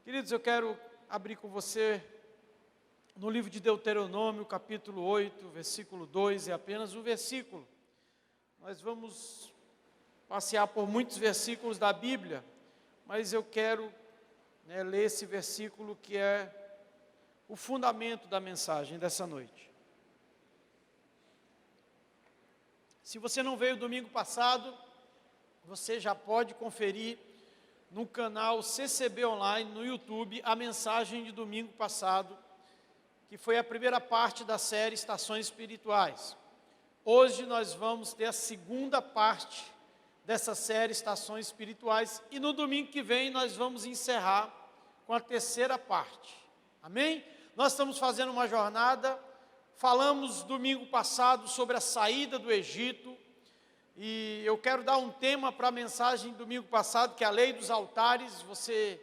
Queridos, eu quero abrir com você no livro de Deuteronômio, capítulo 8, versículo 2, é apenas um versículo. Nós vamos passear por muitos versículos da Bíblia, mas eu quero ler esse versículo que é o fundamento da mensagem dessa noite. Se você não veio domingo passado, você já pode conferir no canal CCB Online, no YouTube, a mensagem de domingo passado, que foi a primeira parte da série Estações Espirituais. Hoje nós vamos ter a segunda parte dessa série Estações Espirituais, e no domingo que vem nós vamos encerrar com a terceira parte. Amém? Nós estamos fazendo uma jornada, falamos domingo passado sobre a saída do Egito, e eu quero dar um tema para a mensagem do domingo passado, que é a lei dos altares. Você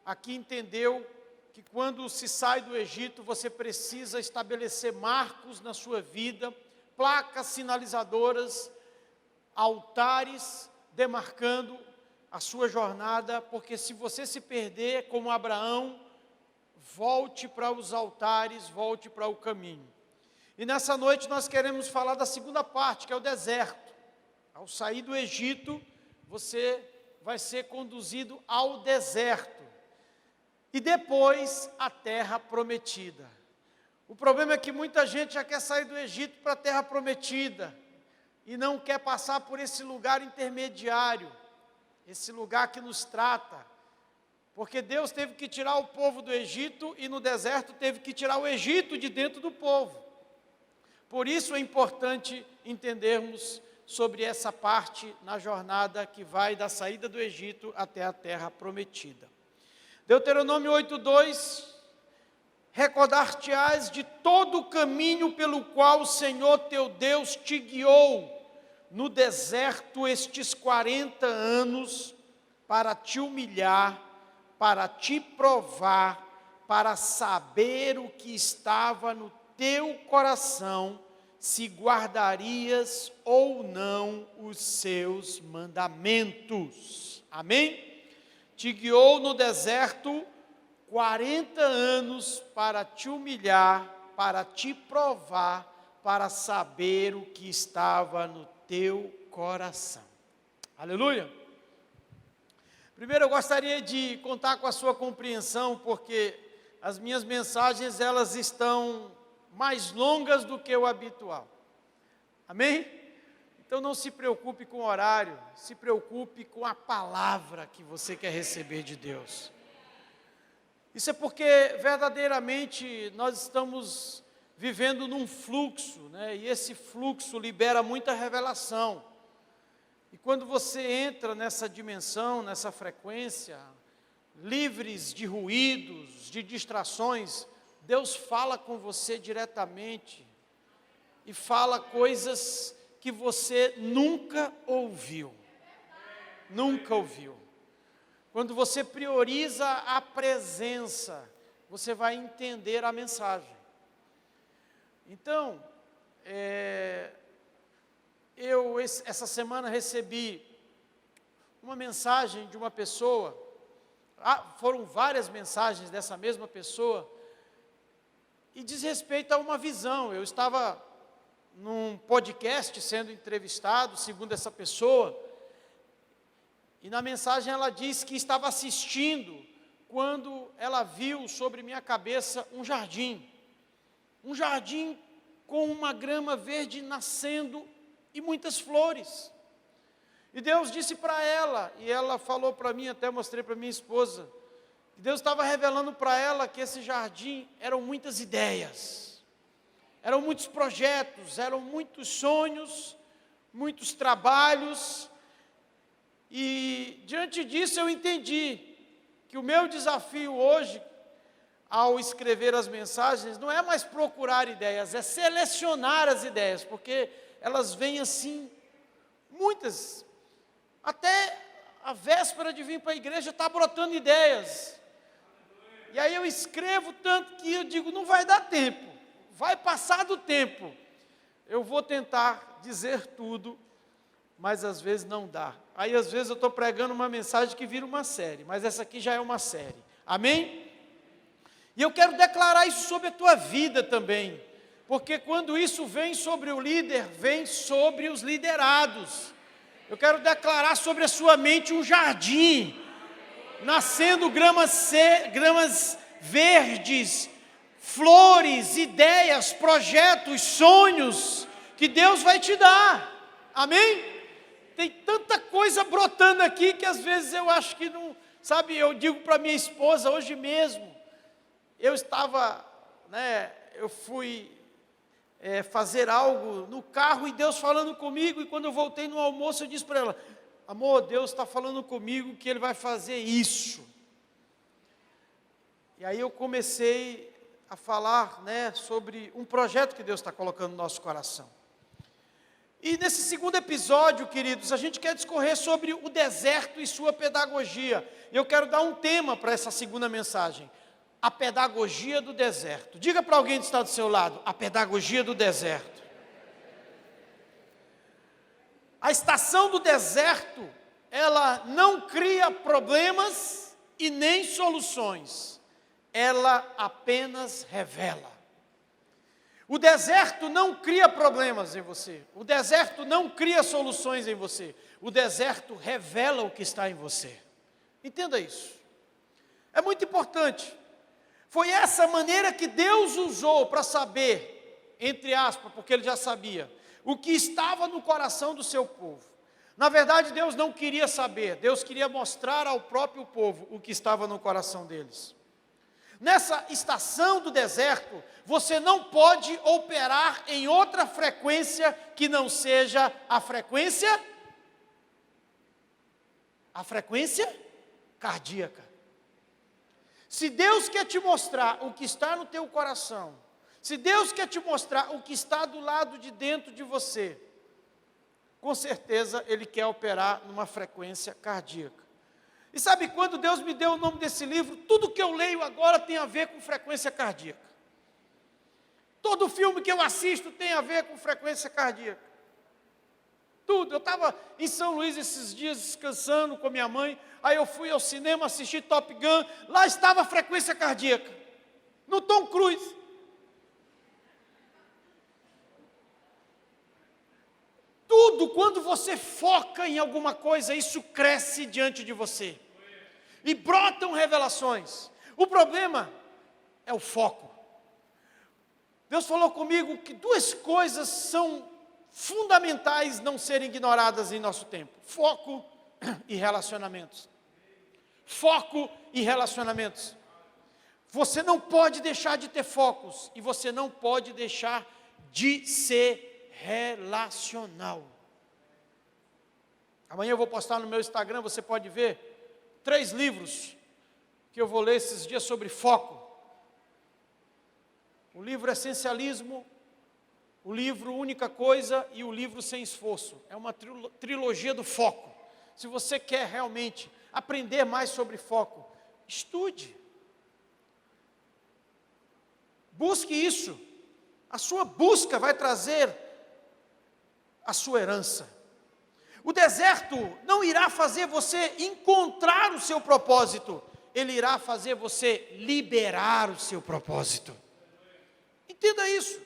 aqui entendeu que quando se sai do Egito, você precisa estabelecer marcos na sua vida, placas sinalizadoras, altares, demarcando a sua jornada, porque se você se perder, como Abraão, volte para os altares, volte para o caminho. E nessa noite nós queremos falar da segunda parte, que é o deserto. Ao sair do Egito, você vai ser conduzido ao deserto. E depois, a terra prometida. O problema é que muita gente já quer sair do Egito para a terra prometida. E não quer passar por esse lugar intermediário. Esse lugar que nos trata. Porque Deus teve que tirar o povo do Egito e no deserto teve que tirar o Egito de dentro do povo. Por isso é importante entendermos sobre essa parte na jornada que vai da saída do Egito até a terra prometida. Deuteronômio 8:2, recordar-te-ás de todo o caminho pelo qual o Senhor teu Deus te guiou no deserto estes 40 anos, para te humilhar, para te provar, para saber o que estava no teu coração, se guardarias ou não os seus mandamentos. Amém? Te guiou no deserto 40 anos para te humilhar, para te provar, para saber o que estava no teu coração. Aleluia! Primeiro eu gostaria de contar com a sua compreensão, porque as minhas mensagens elas estão mais longas do que o habitual. Amém? Então não se preocupe com o horário, se preocupe com a palavra que você quer receber de Deus. Isso é porque verdadeiramente nós estamos vivendo num fluxo, e esse fluxo libera muita revelação. E quando você entra nessa dimensão, nessa frequência, livres de ruídos, de distrações, Deus fala com você diretamente e fala coisas que você nunca ouviu. Nunca ouviu. Quando você prioriza a presença, você vai entender a mensagem. Então, eu essa semana recebi uma mensagem de uma pessoa, foram várias mensagens dessa mesma pessoa, e diz respeito a uma visão. Eu estava num podcast sendo entrevistado, segundo essa pessoa, e na mensagem ela disse que estava assistindo quando ela viu sobre minha cabeça um jardim com uma grama verde nascendo e muitas flores. E Deus disse para ela, e ela falou para mim, até mostrei para minha esposa, Deus estava revelando para ela que esse jardim eram muitas ideias, eram muitos projetos, eram muitos sonhos, muitos trabalhos, e diante disso eu entendi que o meu desafio hoje, ao escrever as mensagens, não é mais procurar ideias, é selecionar as ideias, porque elas vêm assim, muitas, até a véspera de vir para a igreja está brotando ideias. E aí eu escrevo tanto que eu digo, não vai dar tempo, vai passar do tempo. Eu vou tentar dizer tudo, mas às vezes não dá. Aí às vezes eu estou pregando uma mensagem que vira uma série, mas essa aqui já é uma série. Amém? E eu quero declarar isso sobre a tua vida também, porque quando isso vem sobre o líder, vem sobre os liderados. Eu quero declarar sobre a sua mente um jardim, nascendo gramas verdes, flores, ideias, projetos, sonhos, que Deus vai te dar. Amém? Tem tanta coisa brotando aqui que às vezes eu acho que não, sabe, eu digo para minha esposa hoje mesmo, eu fui fazer algo no carro e Deus falando comigo, e quando eu voltei no almoço eu disse para ela, amor, Deus está falando comigo que Ele vai fazer isso. E aí eu comecei a falar, sobre um projeto que Deus está colocando no nosso coração. E nesse segundo episódio, queridos, a gente quer discorrer sobre o deserto e sua pedagogia. E eu quero dar um tema para essa segunda mensagem: a pedagogia do deserto. Diga para alguém que está do seu lado: a pedagogia do deserto. A estação do deserto, ela não cria problemas e nem soluções, ela apenas revela. O deserto não cria problemas em você, o deserto não cria soluções em você, o deserto revela o que está em você. Entenda isso. É muito importante. Foi essa maneira que Deus usou para saber, entre aspas, porque Ele já sabia, o que estava no coração do seu povo. Na verdade, Deus não queria saber, Deus queria mostrar ao próprio povo o que estava no coração deles. Nessa estação do deserto, você não pode operar em outra frequência que não seja a frequência cardíaca. Se Deus quer te mostrar o que está no teu coração, se Deus quer te mostrar o que está do lado de dentro de você, com certeza Ele quer operar numa frequência cardíaca. E sabe, quando Deus me deu o nome desse livro, tudo que eu leio agora tem a ver com frequência cardíaca. Todo filme que eu assisto tem a ver com frequência cardíaca. Tudo. Eu estava em São Luís esses dias descansando com minha mãe, aí eu fui ao cinema assistir Top Gun, lá estava a frequência cardíaca, no Tom Cruise. Tudo, quando você foca em alguma coisa, isso cresce diante de você. E brotam revelações. O problema é o foco. Deus falou comigo que duas coisas são fundamentais não serem ignoradas em nosso tempo: foco e relacionamentos. Foco e relacionamentos. Você não pode deixar de ter focos, e você não pode deixar de ser relacional. Amanhã eu vou postar no meu Instagram, você pode ver 3 livros que eu vou ler esses dias sobre foco. O livro Essencialismo, o livro Única Coisa e o livro Sem Esforço. É uma trilogia do foco. Se você quer realmente aprender mais sobre foco, estude. Busque isso. A sua busca vai trazer a sua herança. O deserto não irá fazer você encontrar o seu propósito, ele irá fazer você liberar o seu propósito. Entenda isso.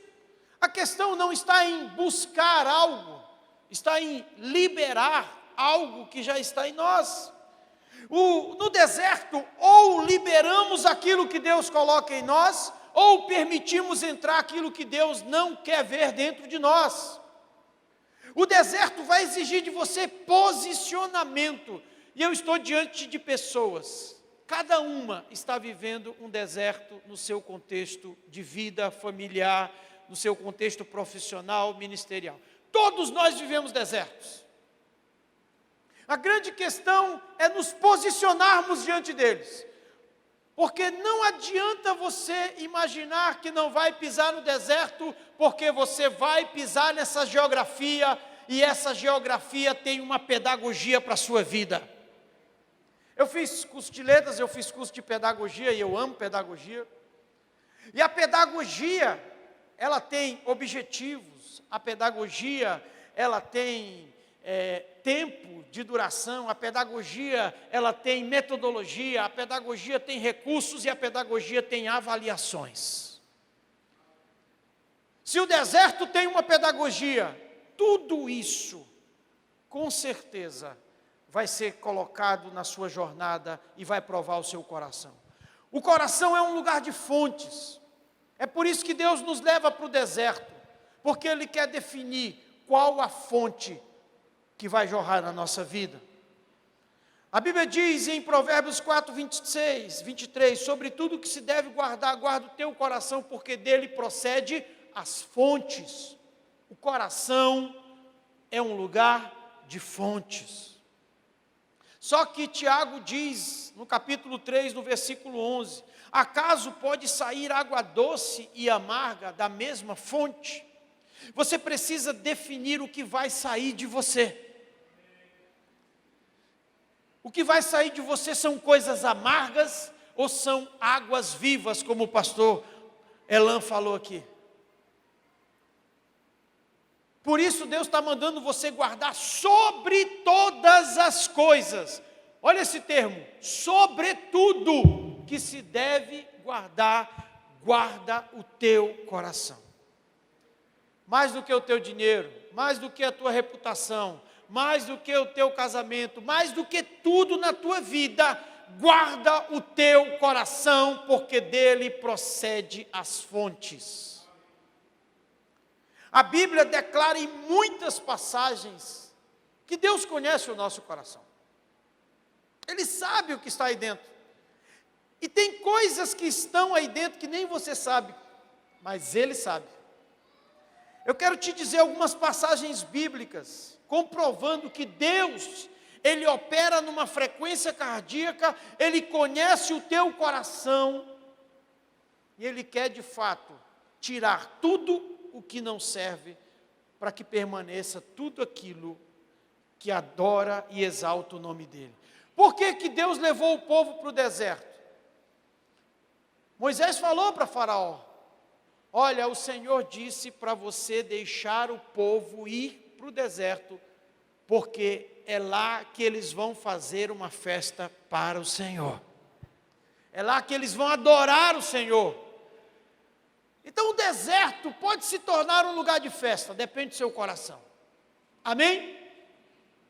A questão não está em buscar algo, está em liberar algo que já está em nós. No deserto, ou liberamos aquilo que Deus coloca em nós, ou permitimos entrar aquilo que Deus não quer ver dentro de nós. O deserto vai exigir de você posicionamento. E eu estou diante de pessoas, cada uma está vivendo um deserto no seu contexto de vida familiar, no seu contexto profissional, ministerial. Todos nós vivemos desertos. A grande questão é nos posicionarmos diante deles. Porque não adianta você imaginar que não vai pisar no deserto, porque você vai pisar nessa geografia, e essa geografia tem uma pedagogia para a sua vida. Eu fiz curso de letras, eu fiz curso de pedagogia, e eu amo pedagogia. E a pedagogia, ela tem objetivos, a pedagogia, ela tem tempo de duração, a pedagogia ela tem metodologia, a pedagogia tem recursos e a pedagogia tem avaliações. Se o deserto tem uma pedagogia, tudo isso, com certeza, vai ser colocado na sua jornada e vai provar o seu coração. O coração é um lugar de fontes. É por isso que Deus nos leva para o deserto, porque Ele quer definir qual a fonte que vai jorrar na nossa vida. A Bíblia diz em Provérbios 4, 26, 23, sobre tudo que se deve guardar, guarda o teu coração, porque dele procede as fontes. O coração é um lugar de fontes. Só que Tiago diz, no capítulo 3, no versículo 11, acaso pode sair água doce e amarga da mesma fonte? Você precisa definir o que vai sair de você. O que vai sair de você são coisas amargas ou são águas vivas, como o pastor Elan falou aqui? Por isso Deus está mandando você guardar sobre todas as coisas. Olha esse termo, sobretudo que se deve guardar, guarda o teu coração. Mais do que o teu dinheiro, mais do que a tua reputação, mais do que o teu casamento, mais do que tudo na tua vida, guarda o teu coração, porque dele procede as fontes. A Bíblia declara em muitas passagens que Deus conhece o nosso coração. Ele sabe o que está aí dentro. E tem coisas que estão aí dentro que nem você sabe, mas Ele sabe. Eu quero te dizer algumas passagens bíblicas, comprovando que Deus, Ele opera numa frequência cardíaca, Ele conhece o teu coração, e Ele quer de fato tirar tudo o que não serve, para que permaneça tudo aquilo que adora e exalta o nome dEle. Por que que Deus levou o povo para o deserto? Moisés falou para Faraó, olha, o Senhor disse para você deixar o povo ir para o deserto, porque é lá que eles vão fazer uma festa para o Senhor. É lá que eles vão adorar o Senhor. Então o deserto pode se tornar um lugar de festa, depende do seu coração. Amém?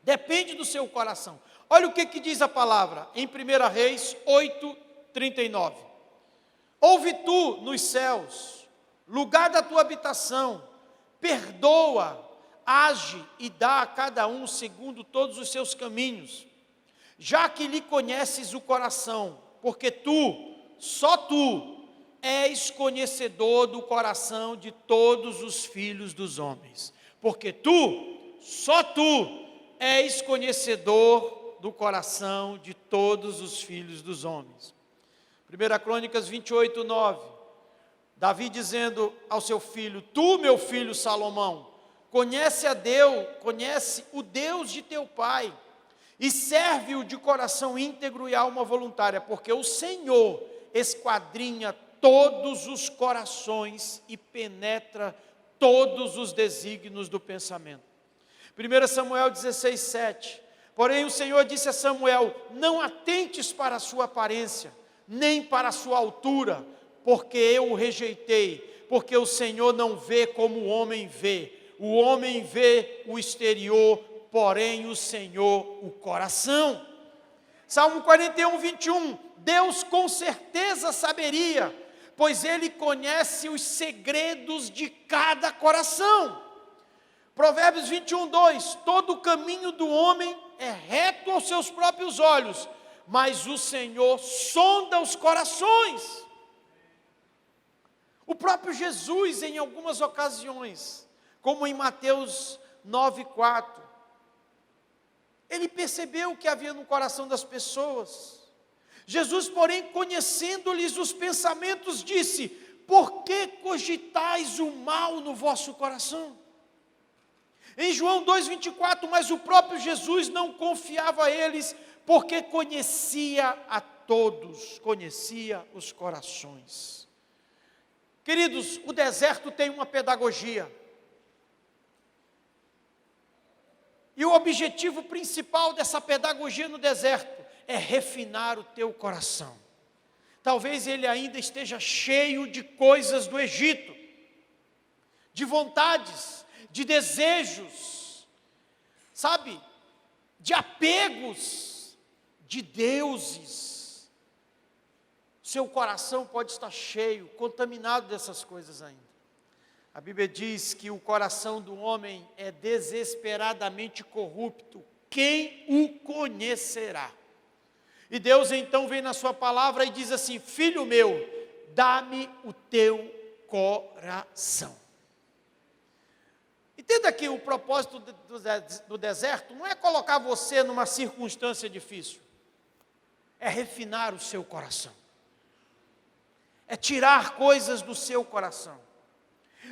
Depende do seu coração. Olha o que diz a palavra em 1 Reis 8, 39. Ouve tu nos céus, lugar da tua habitação, perdoa, age e dá a cada um segundo todos os seus caminhos, já que lhe conheces o coração, porque tu, só tu, és conhecedor do coração de todos os filhos dos homens. Porque tu, só tu, és conhecedor do coração de todos os filhos dos homens. 1 Crônicas 28, 9. Davi dizendo ao seu filho, tu, meu filho Salomão, conhece a Deus, conhece o Deus de teu pai, e serve-o de coração íntegro e alma voluntária, porque o Senhor esquadrinha todos os corações e penetra todos os desígnios do pensamento. 1 Samuel 16, 7. Porém o Senhor disse a Samuel, não atentes para a sua aparência, nem para a sua altura, porque eu o rejeitei, porque o Senhor não vê como o homem vê. O homem vê o exterior, porém o Senhor o coração. Salmo 41, 21. Deus com certeza saberia, pois Ele conhece os segredos de cada coração. Provérbios 21, 2. Todo o caminho do homem é reto aos seus próprios olhos, mas o Senhor sonda os corações. O próprio Jesus, em algumas ocasiões, como em Mateus 9, 4, Ele percebeu o que havia no coração das pessoas. Jesus, porém, conhecendo-lhes os pensamentos, disse, por que cogitais o mal no vosso coração? Em João 2,24, mas o próprio Jesus não confiava a eles, porque conhecia a todos, conhecia os corações. Queridos, o deserto tem uma pedagogia. E o objetivo principal dessa pedagogia no deserto é refinar o teu coração. Talvez ele ainda esteja cheio de coisas do Egito, de vontades, de desejos, sabe, de apegos, de deuses. Seu coração pode estar cheio, contaminado dessas coisas ainda. A Bíblia diz que o coração do homem é desesperadamente corrupto. Quem o conhecerá? E Deus então vem na sua palavra e diz assim: filho meu, dá-me o teu coração. Entenda que o propósito do deserto não é colocar você numa circunstância difícil. É refinar o seu coração. É tirar coisas do seu coração.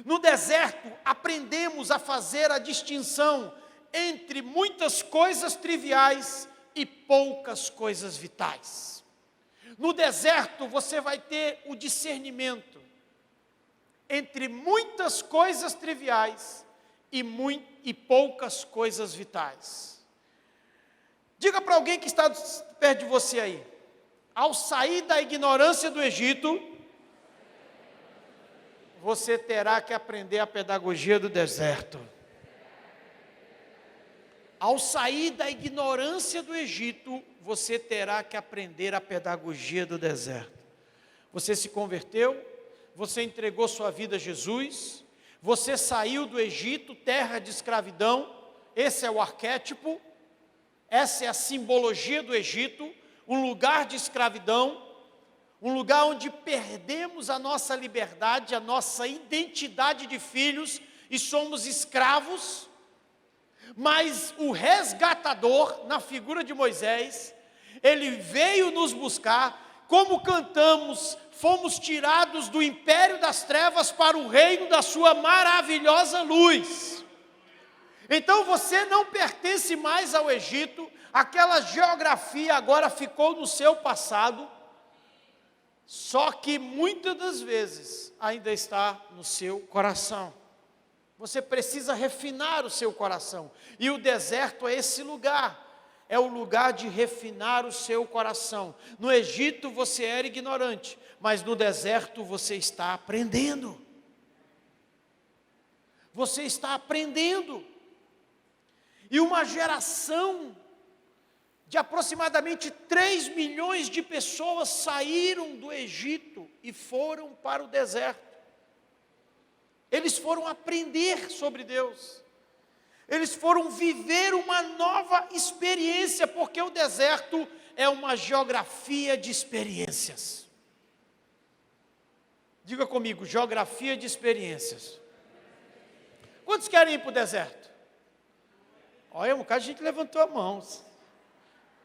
No deserto, aprendemos a fazer a distinção entre muitas coisas triviais e poucas coisas vitais. No deserto, você vai ter o discernimento entre muitas coisas triviais e poucas coisas vitais. Diga para alguém que está perto de você aí: ao sair da ignorância do Egito, você terá que aprender a pedagogia do deserto. Ao sair da ignorância do Egito, você terá que aprender a pedagogia do deserto. Você se converteu, você entregou sua vida a Jesus, você saiu do Egito, terra de escravidão. Esse é o arquétipo, essa é a simbologia do Egito, um lugar de escravidão, um lugar onde perdemos a nossa liberdade, a nossa identidade de filhos e somos escravos. Mas o resgatador, na figura de Moisés, ele veio nos buscar. Como cantamos, fomos tirados do império das trevas para o reino da sua maravilhosa luz. Então você não pertence mais ao Egito, aquela geografia agora ficou no seu passado, só que muitas das vezes ainda está no seu coração. Você precisa refinar o seu coração, e o deserto é esse lugar, é o lugar de refinar o seu coração. No Egito você era ignorante, mas no deserto você está aprendendo. Você está aprendendo. E uma geração de aproximadamente 3 milhões de pessoas saíram do Egito e foram para o deserto. Eles foram aprender sobre Deus. Eles foram viver uma nova experiência, porque o deserto é uma geografia de experiências. Diga comigo, geografia de experiências. Quantos querem ir para o deserto? Olha, um bocado de gente levantou a mão.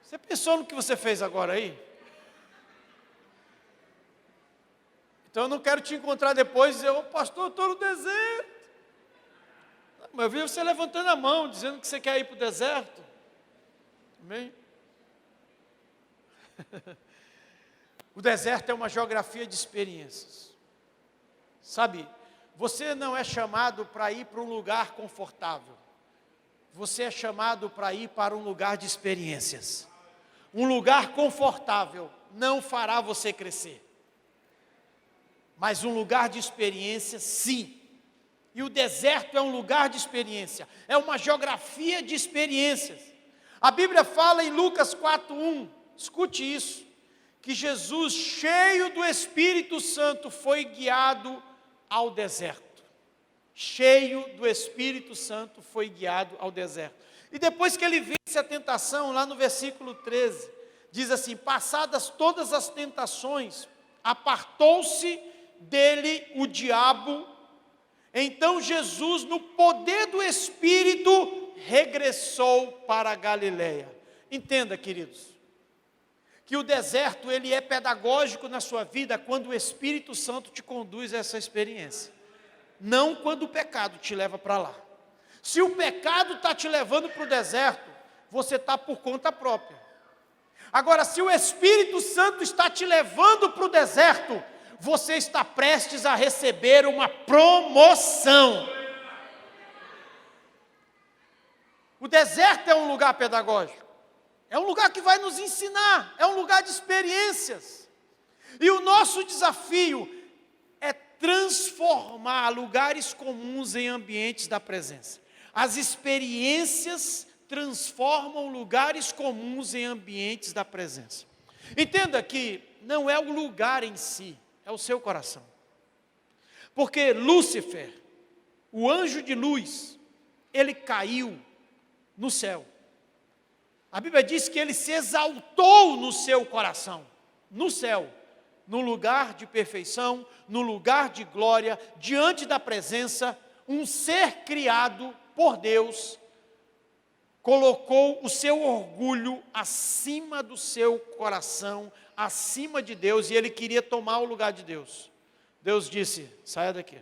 Você pensou no que você fez agora aí? Então eu não quero te encontrar depois e dizer: ô pastor, eu estou no deserto. Mas eu vi você levantando a mão, dizendo que você quer ir para o deserto. Amém? O deserto é uma geografia de experiências. Sabe, você não é chamado para ir para um lugar confortável. Você é chamado para ir para um lugar de experiências. Um lugar confortável não fará você crescer. Mas um lugar de experiência, sim. E o deserto é um lugar de experiência. É uma geografia de experiências. A Bíblia fala em Lucas 4:1, escute isso, que Jesus, cheio do Espírito Santo, foi guiado ao deserto. Cheio do Espírito Santo, foi guiado ao deserto. E depois que ele vence a tentação, lá no versículo 13, diz assim: passadas todas as tentações, apartou-se dele o diabo. Então Jesus, no poder do Espírito, regressou para a Galileia. Entenda, queridos, que o deserto ele é pedagógico na sua vida quando o Espírito Santo te conduz a essa experiência, não quando o pecado te leva para lá. Se o pecado está te levando para o deserto, você está por conta própria. Agora, se o Espírito Santo está te levando para o deserto, você está prestes a receber uma promoção. O deserto é um lugar pedagógico. É um lugar que vai nos ensinar, é um lugar de experiências. E o nosso desafio é transformar lugares comuns em ambientes da presença. As experiências transformam lugares comuns em ambientes da presença. Entenda que não é o lugar em si, é o seu coração. Porque Lúcifer, o anjo de luz, ele caiu no céu. A Bíblia diz que ele se exaltou no seu coração, no céu, no lugar de perfeição, no lugar de glória, diante da presença, um ser criado por Deus, colocou o seu orgulho acima do seu coração, acima de Deus, e ele queria tomar o lugar de Deus. Deus disse: saia daqui.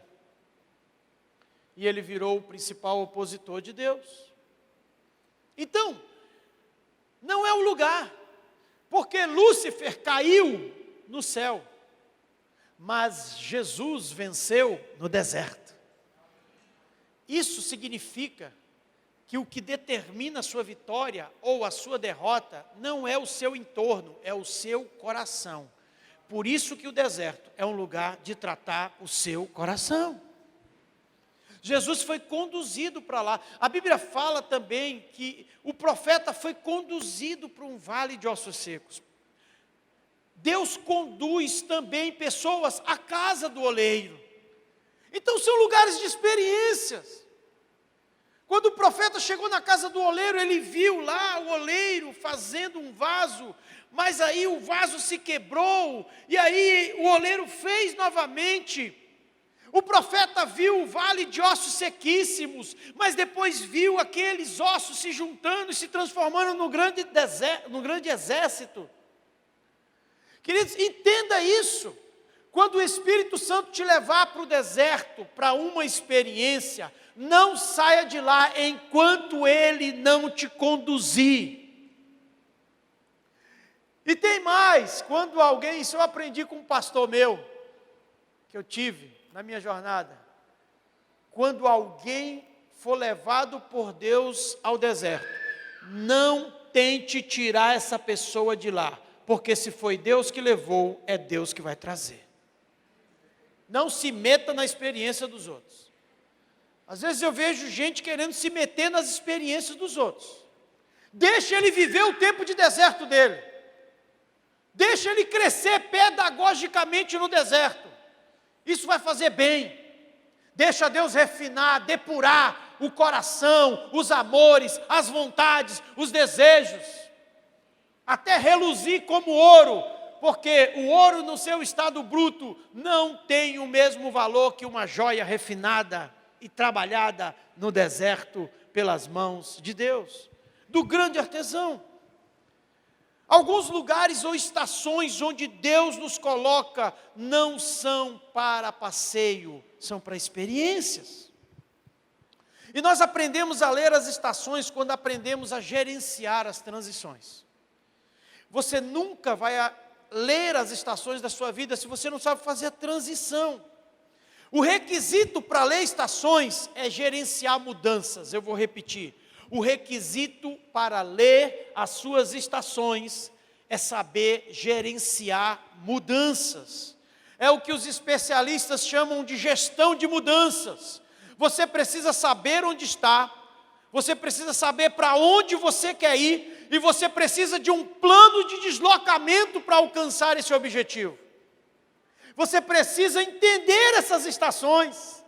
E ele virou o principal opositor de Deus. Então, não é o lugar, porque Lúcifer caiu no céu, mas Jesus venceu no deserto. Isso significa que o que determina a sua vitória ou a sua derrota não é o seu entorno, é o seu coração. Por isso que o deserto é um lugar de tratar o seu coração. Jesus foi conduzido para lá. A Bíblia fala também que o profeta foi conduzido para um vale de ossos secos. Deus conduz também pessoas à casa do oleiro. Então são lugares de experiências. Quando o profeta chegou na casa do oleiro, ele viu lá o oleiro fazendo um vaso, mas aí o vaso se quebrou, e aí o oleiro fez novamente. O profeta viu o vale de ossos sequíssimos, mas depois viu aqueles ossos se juntando e se transformando no grande exército. Queridos, entenda isso. Quando o Espírito Santo te levar para o deserto, para uma experiência, não saia de lá enquanto Ele não te conduzir. E tem mais, quando alguém, isso eu aprendi com um pastor meu, que eu tive na minha jornada, quando alguém for levado por Deus ao deserto, não tente tirar essa pessoa de lá, porque se foi Deus que levou, é Deus que vai trazer. Não se meta na experiência dos outros. Às vezes eu vejo gente querendo se meter nas experiências dos outros. Deixa ele viver o tempo de deserto dele. Deixa ele crescer pedagogicamente no deserto. Isso vai fazer bem. Deixa Deus refinar, depurar o coração, os amores, as vontades, os desejos. Até reluzir como ouro, porque o ouro no seu estado bruto não tem o mesmo valor que uma joia refinada e trabalhada no deserto pelas mãos de Deus, do grande artesão. Alguns lugares ou estações onde Deus nos coloca não são para passeio, são para experiências. E nós aprendemos a ler as estações quando aprendemos a gerenciar as transições. Você nunca vai ler as estações da sua vida se você não sabe fazer a transição. O requisito para ler estações é gerenciar mudanças. Eu vou repetir. O requisito para ler as suas estações é saber gerenciar mudanças. É o que os especialistas chamam de gestão de mudanças. Você precisa saber onde está, você precisa saber para onde você quer ir, e você precisa de um plano de deslocamento para alcançar esse objetivo. Você precisa entender essas estações.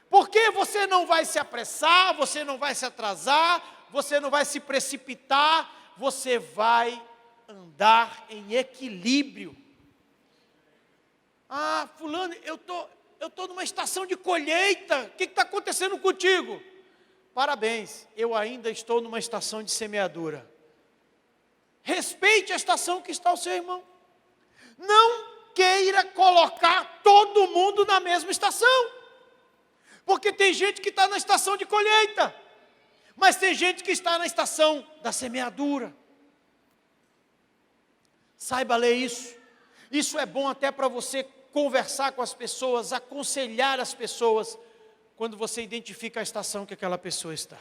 Porque você não vai se apressar, você não vai se atrasar, você não vai se precipitar, você vai andar em equilíbrio. Ah, fulano, eu tô numa estação de colheita, o que está acontecendo contigo? Parabéns, eu ainda estou numa estação de semeadura. Respeite a estação que está o seu irmão. Não queira colocar todo mundo na mesma estação. Porque tem gente que está na estação de colheita, mas tem gente que está na estação da semeadura. Saiba ler isso. Isso é bom até para você conversar com as pessoas, aconselhar as pessoas, quando você identifica a estação que aquela pessoa está.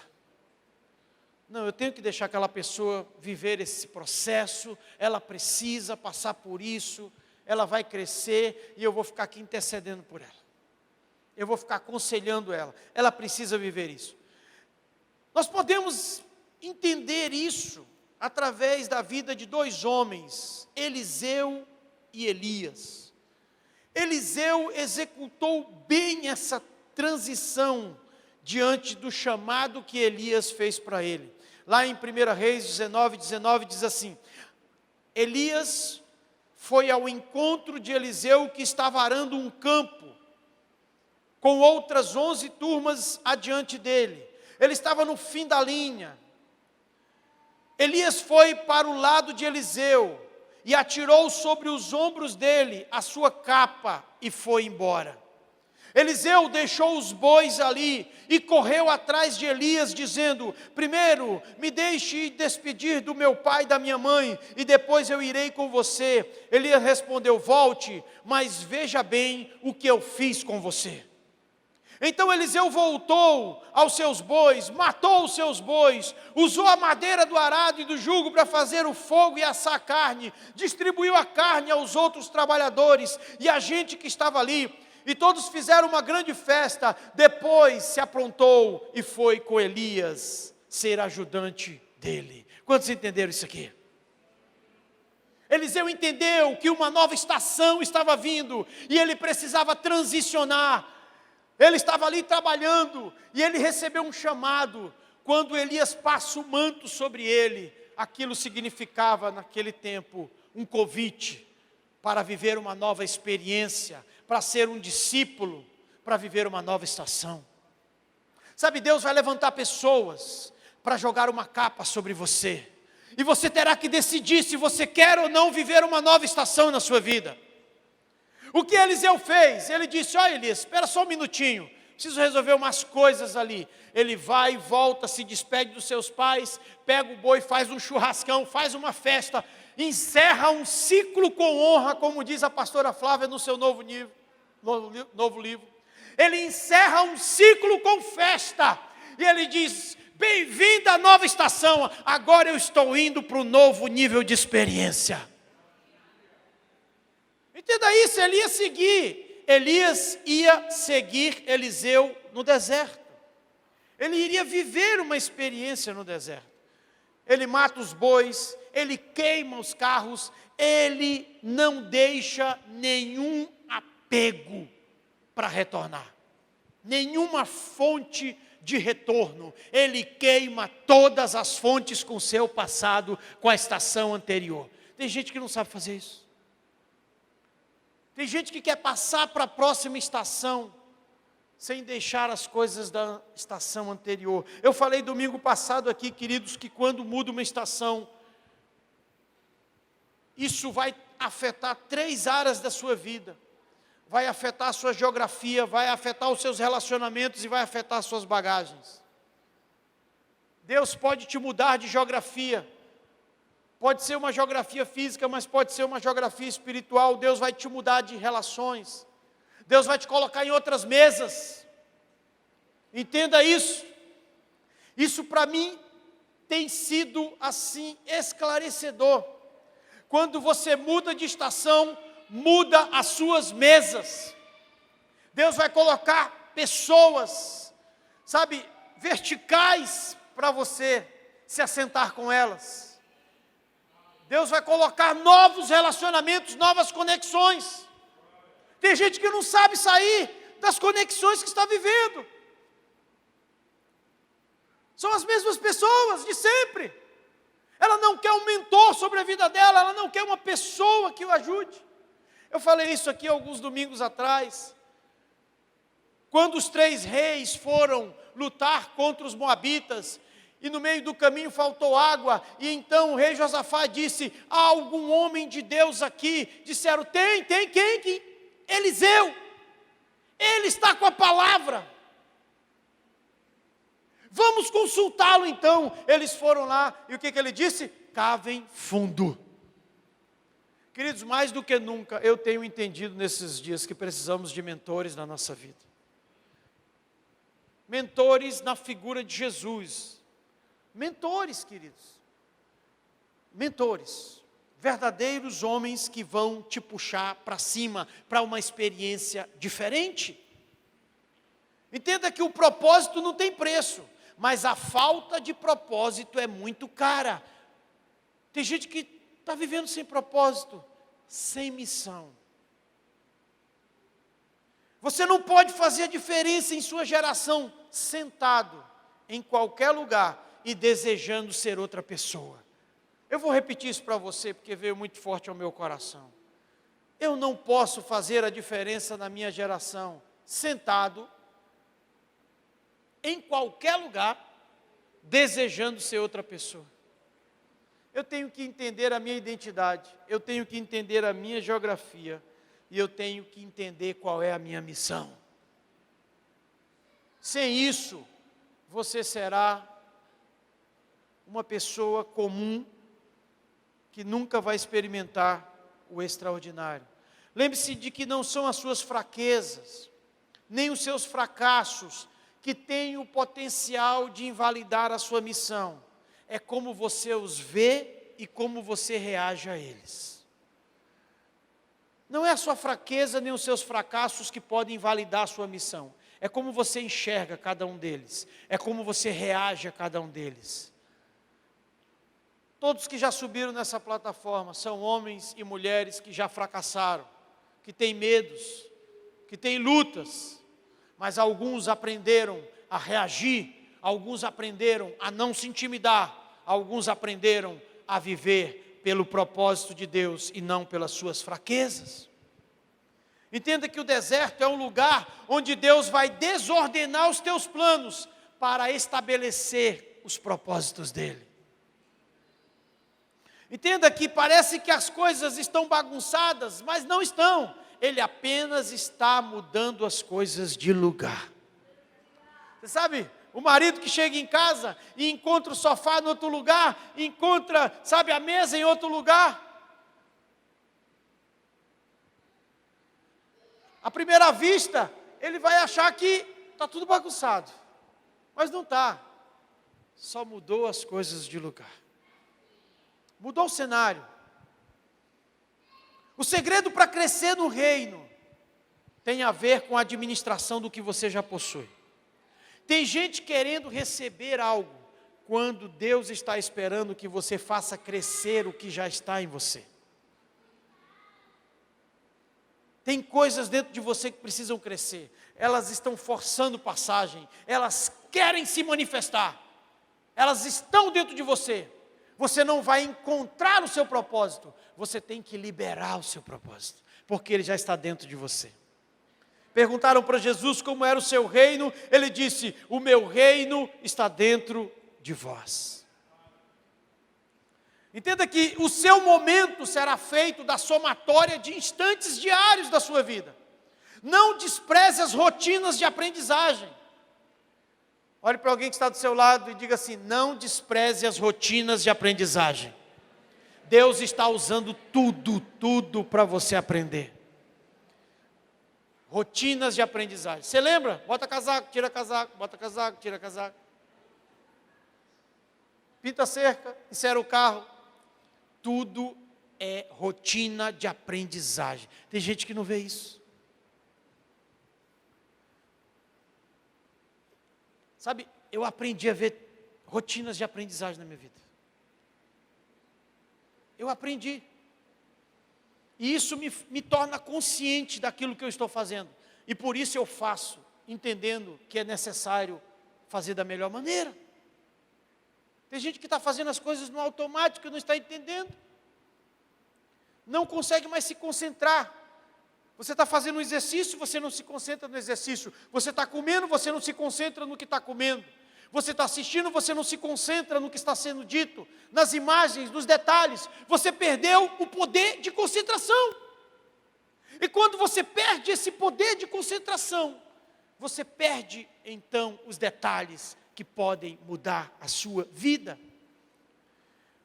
Não, eu tenho que deixar aquela pessoa viver esse processo, ela precisa passar por isso, ela vai crescer e eu vou ficar aqui intercedendo por ela. Eu vou ficar aconselhando ela. Ela precisa viver isso. Nós podemos entender isso através da vida de dois homens, Eliseu e Elias. Eliseu executou bem essa transição diante do chamado que Elias fez para ele. Lá em 1 Reis 19 diz assim: Elias foi ao encontro de Eliseu, que estava arando um campo, com outras 11 turmas adiante dele. Ele estava no fim da linha. Elias foi para o lado de Eliseu e atirou sobre os ombros dele a sua capa e foi embora. Eliseu deixou os bois ali e correu atrás de Elias, dizendo: primeiro me deixe despedir do meu pai e da minha mãe, e depois eu irei com você. Elias respondeu: volte, mas veja bem o que eu fiz com você. Então Eliseu voltou aos seus bois, matou os seus bois, usou a madeira do arado e do jugo para fazer o fogo e assar a carne, distribuiu a carne aos outros trabalhadores e a gente que estava ali, e todos fizeram uma grande festa. Depois se aprontou e foi com Elias ser ajudante dele. Quantos entenderam isso aqui? Eliseu entendeu que uma nova estação estava vindo e ele precisava transicionar. Ele estava ali trabalhando e ele recebeu um chamado. Quando Elias passa o manto sobre ele, aquilo significava naquele tempo um convite para viver uma nova experiência, para ser um discípulo, para viver uma nova estação. Sabe, Deus vai levantar pessoas para jogar uma capa sobre você, e você terá que decidir se você quer ou não viver uma nova estação na sua vida. O que Eliseu fez? Ele disse: olha, Elias, espera só um minutinho, preciso resolver umas coisas ali. Ele vai, volta, se despede dos seus pais, pega o boi, faz um churrascão, faz uma festa, encerra um ciclo com honra, como diz a pastora Flávia no seu novo livro. Ele encerra um ciclo com festa, e ele diz: bem-vinda à nova estação, agora eu estou indo para um novo nível de experiência. Entenda isso, Elias ia seguir Eliseu no deserto. Ele iria viver uma experiência no deserto. Ele mata os bois, ele queima os carros, ele não deixa nenhum apego para retornar, nenhuma fonte de retorno. Ele queima todas as fontes com o seu passado, com a estação anterior. Tem gente que não sabe fazer isso. Tem gente que quer passar para a próxima estação, sem deixar as coisas da estação anterior. Eu falei domingo passado aqui, queridos, que quando muda uma estação, isso vai afetar 3 áreas da sua vida. Vai afetar a sua geografia, vai afetar os seus relacionamentos e vai afetar as suas bagagens. Deus pode te mudar de geografia. Pode ser uma geografia física, mas pode ser uma geografia espiritual. Deus vai te mudar de relações. Deus vai te colocar em outras mesas. Entenda isso. Isso para mim tem sido assim esclarecedor. Quando você muda de estação, muda as suas mesas. Deus vai colocar pessoas, sabe, verticais para você se assentar com elas. Deus vai colocar novos relacionamentos, novas conexões. Tem gente que não sabe sair das conexões que está vivendo. São as mesmas pessoas de sempre. Ela não quer um mentor sobre a vida dela, ela não quer uma pessoa que o ajude. Eu falei isso aqui alguns domingos atrás. Quando os 3 reis foram lutar contra os moabitas, e no meio do caminho faltou água, e então o rei Josafá disse: há algum homem de Deus aqui? Disseram: tem, quem? Eliseu, ele está com a palavra, vamos consultá-lo então. Eles foram lá, e o que ele disse? Cavem fundo. Queridos, mais do que nunca, eu tenho entendido nesses dias que precisamos de mentores na nossa vida. Mentores na figura de Jesus. Mentores, queridos. Mentores. Verdadeiros homens que vão te puxar para cima, para uma experiência diferente. Entenda que o propósito não tem preço, mas a falta de propósito é muito cara. Tem gente que está vivendo sem propósito, sem missão. Você não pode fazer a diferença em sua geração sentado em qualquer lugar e desejando ser outra pessoa. Eu vou repetir isso para você porque veio muito forte ao meu coração. Eu não posso fazer a diferença na minha geração sentado em qualquer lugar desejando ser outra pessoa. Eu tenho que entender a minha identidade, eu tenho que entender a minha geografia e eu tenho que entender qual é a minha missão. Sem isso, você será uma pessoa comum que nunca vai experimentar o extraordinário. Lembre-se de que não são as suas fraquezas, nem os seus fracassos que têm o potencial de invalidar a sua missão. É como você os vê e como você reage a eles. Não é a sua fraqueza nem os seus fracassos que podem invalidar a sua missão. É como você enxerga cada um deles. É como você reage a cada um deles. Todos que já subiram nessa plataforma são homens e mulheres que já fracassaram, que têm medos, que têm lutas, mas alguns aprenderam a reagir, alguns aprenderam a não se intimidar, alguns aprenderam a viver pelo propósito de Deus e não pelas suas fraquezas. Entenda que o deserto é um lugar onde Deus vai desordenar os teus planos para estabelecer os propósitos dele. Entenda que parece que as coisas estão bagunçadas, mas não estão. Ele apenas está mudando as coisas de lugar. Você sabe, o marido que chega em casa e encontra o sofá em outro lugar, encontra, sabe, a mesa em outro lugar. À primeira vista, ele vai achar que está tudo bagunçado. Mas não está. Só mudou as coisas de lugar. Mudou o cenário. O segredo para crescer no reino tem a ver com a administração do que você já possui. Tem gente querendo receber algo, quando Deus está esperando que você faça crescer o que já está em você. Tem coisas dentro de você que precisam crescer. Elas estão forçando passagem. Elas querem se manifestar. Elas estão dentro de você. Você não vai encontrar o seu propósito. Você tem que liberar o seu propósito. Porque ele já está dentro de você. Perguntaram para Jesus como era o seu reino. Ele disse: o meu reino está dentro de vós. Entenda que o seu momento será feito da somatória de instantes diários da sua vida. Não despreze as rotinas de aprendizagem. Olhe para alguém que está do seu lado e diga assim: não despreze as rotinas de aprendizagem. Deus está usando tudo para você aprender. Rotinas de aprendizagem. Você lembra? Bota casaco, tira casaco, bota casaco, tira casaco. Pinta a cerca, encera o carro. Tudo é rotina de aprendizagem. Tem gente que não vê isso. Sabe, eu aprendi a ver rotinas de aprendizagem na minha vida. Eu aprendi. E isso me torna consciente daquilo que eu estou fazendo. E por isso eu faço, entendendo que é necessário fazer da melhor maneira. Tem gente que está fazendo as coisas no automático e não está entendendo. Não consegue mais se concentrar. Você está fazendo um exercício, você não se concentra no exercício. Você está comendo, você não se concentra no que está comendo. Você está assistindo, você não se concentra no que está sendo dito, nas imagens, nos detalhes. Você perdeu o poder de concentração. E quando você perde esse poder de concentração, você perde então os detalhes que podem mudar a sua vida.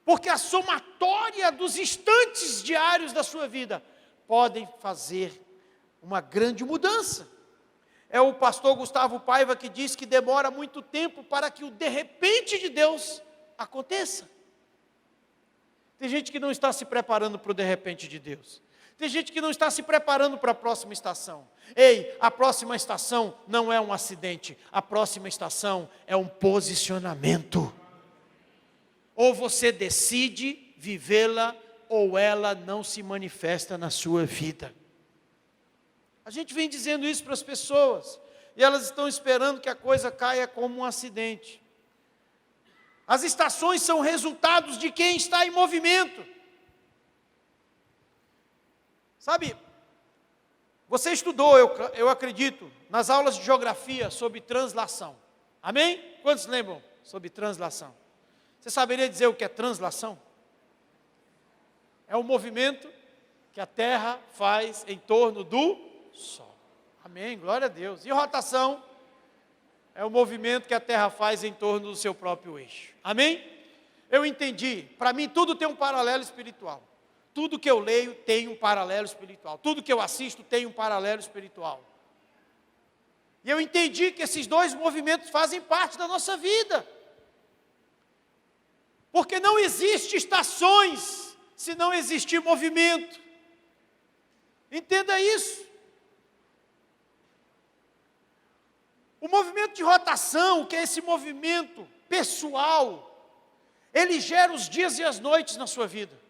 Porque a somatória dos instantes diários da sua vida podem fazer uma grande mudança. É o pastor Gustavo Paiva que diz que demora muito tempo para que o de repente de Deus aconteça. Tem gente que não está se preparando para o de repente de Deus. Tem gente que não está se preparando para a próxima estação. Ei, a próxima estação não é um acidente, a próxima estação é um posicionamento. Ou você decide vivê-la, ou ela não se manifesta na sua vida. A gente vem dizendo isso para as pessoas, e elas estão esperando que a coisa caia como um acidente. As estações são resultados de quem está em movimento. Sabe, você estudou, eu acredito, nas aulas de geografia sobre translação. Amém? Quantos lembram sobre translação? Você saberia dizer o que é translação? É o movimento que a Terra faz em torno do Sol. Amém, glória a Deus. E rotação é o movimento que a Terra faz em torno do seu próprio eixo. Amém? Eu entendi. Para mim tudo tem um paralelo espiritual. Tudo que eu leio tem um paralelo espiritual. Tudo que eu assisto tem um paralelo espiritual. E eu entendi que esses dois movimentos fazem parte da nossa vida. Porque não existe estações se não existir movimento. Entenda isso. O movimento de rotação, que é esse movimento pessoal, ele gera os dias e as noites na sua vida.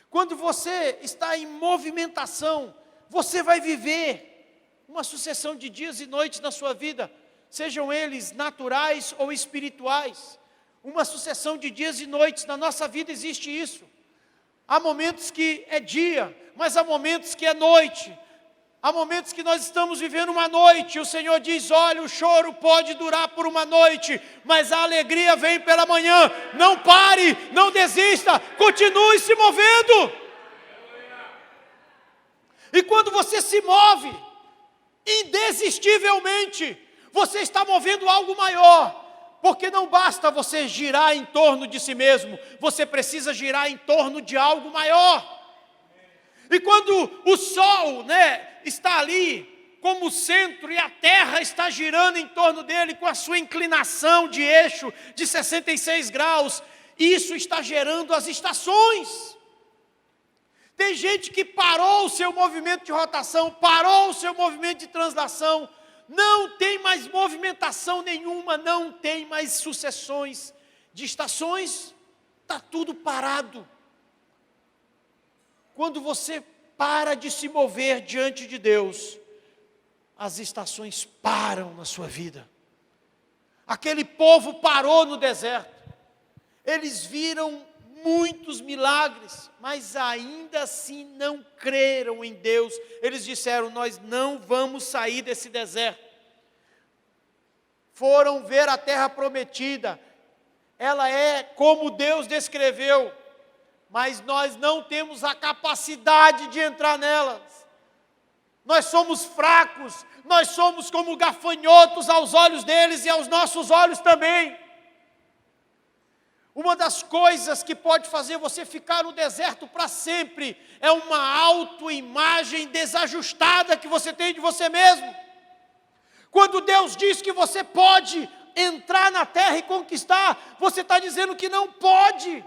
Quando você está em movimentação, você vai viver uma sucessão de dias e noites na sua vida, sejam eles naturais ou espirituais. Uma sucessão de dias e noites, na nossa vida existe isso. Há momentos que é dia, mas há momentos que é noite. Há momentos que nós estamos vivendo uma noite, e o Senhor diz, olha, o choro pode durar por uma noite, mas a alegria vem pela manhã. Não pare, não desista, continue se movendo. E quando você se move, indesistivelmente, você está movendo algo maior. Porque não basta você girar em torno de si mesmo, você precisa girar em torno de algo maior. E quando o Sol, está ali como centro e a Terra está girando em torno dele com a sua inclinação de eixo de 66 graus, isso está gerando as estações. Tem gente que parou o seu movimento de rotação, parou o seu movimento de translação, não tem mais movimentação nenhuma, não tem mais sucessões de estações, está tudo parado. Quando você para de se mover diante de Deus, as estações param na sua vida. Aquele povo parou no deserto, eles viram muitos milagres, mas ainda assim não creram em Deus. Eles disseram, nós não vamos sair desse deserto. Foram ver a terra prometida, ela é como Deus descreveu, mas nós não temos a capacidade de entrar nelas. Nós somos fracos, nós somos como gafanhotos aos olhos deles e aos nossos olhos também. Uma das coisas que pode fazer você ficar no deserto para sempre é uma autoimagem desajustada que você tem de você mesmo. Quando Deus diz que você pode entrar na terra e conquistar, você está dizendo que não pode.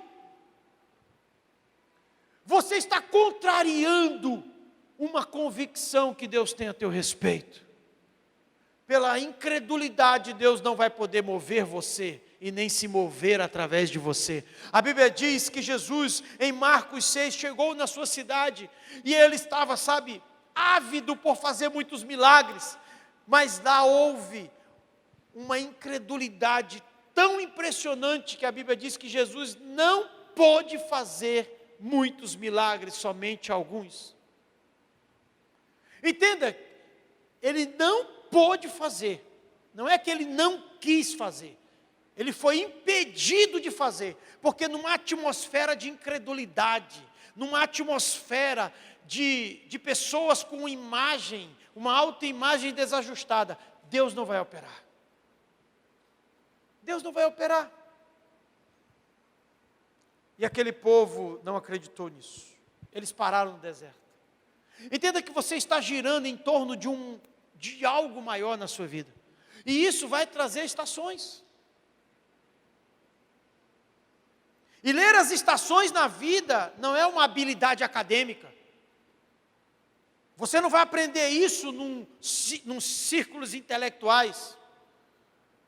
Você está contrariando uma convicção que Deus tem a teu respeito. Pela incredulidade, Deus não vai poder mover você e nem se mover através de você. A Bíblia diz que Jesus, em Marcos 6, chegou na sua cidade e ele estava, ávido por fazer muitos milagres, mas lá houve uma incredulidade tão impressionante que a Bíblia diz que Jesus não pôde fazer muitos milagres, somente alguns. Entenda, ele não pôde fazer, não é que ele não quis fazer, ele foi impedido de fazer, porque numa atmosfera de incredulidade, numa atmosfera de pessoas com imagem, uma autoimagem desajustada, Deus não vai operar. Deus não vai operar. E aquele povo não acreditou nisso. Eles pararam no deserto. Entenda que você está girando em torno de algo maior na sua vida. E isso vai trazer estações. E ler as estações na vida não é uma habilidade acadêmica. Você não vai aprender isso num círculos intelectuais.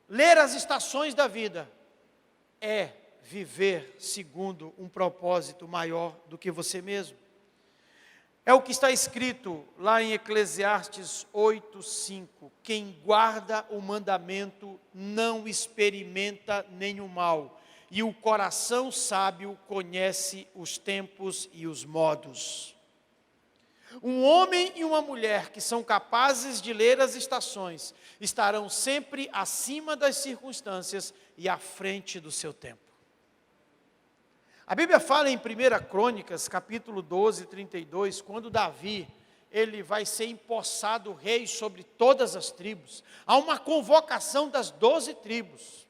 Ler as estações da vida é viver segundo um propósito maior do que você mesmo. É o que está escrito lá em Eclesiastes 8:5. Quem guarda o mandamento não experimenta nenhum mal, e o coração sábio conhece os tempos e os modos. Um homem e uma mulher que são capazes de ler as estações estarão sempre acima das circunstâncias e à frente do seu tempo. A Bíblia fala em 1 Crônicas, capítulo 12, 32, quando Davi, ele vai ser empossado rei sobre todas as tribos. Há uma convocação das 12 tribos.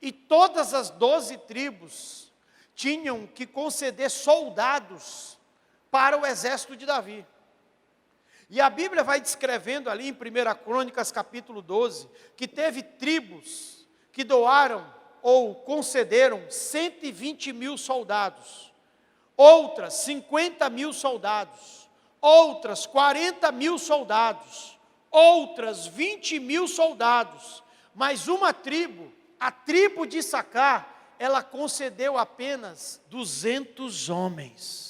E todas as 12 tribos tinham que conceder soldados para o exército de Davi. E a Bíblia vai descrevendo ali em 1 Crônicas capítulo 12, que teve tribos que doaram ou concederam 120.000 soldados, outras 50.000 soldados, outras 40.000 soldados, outras 20.000 soldados, mas uma tribo, a tribo de Issacar, ela concedeu apenas 200 homens.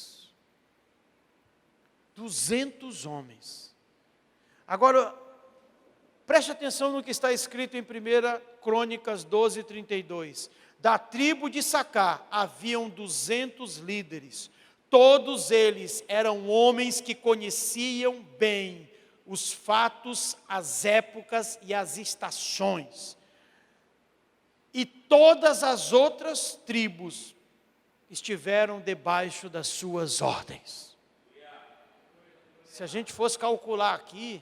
200 homens. Agora, preste atenção no que está escrito em 1 Crônicas 12, 32. Da tribo de Issacar haviam 200 líderes. Todos eles eram homens que conheciam bem os fatos, as épocas e as estações. E todas as outras tribos estiveram debaixo das suas ordens. Se a gente fosse calcular aqui,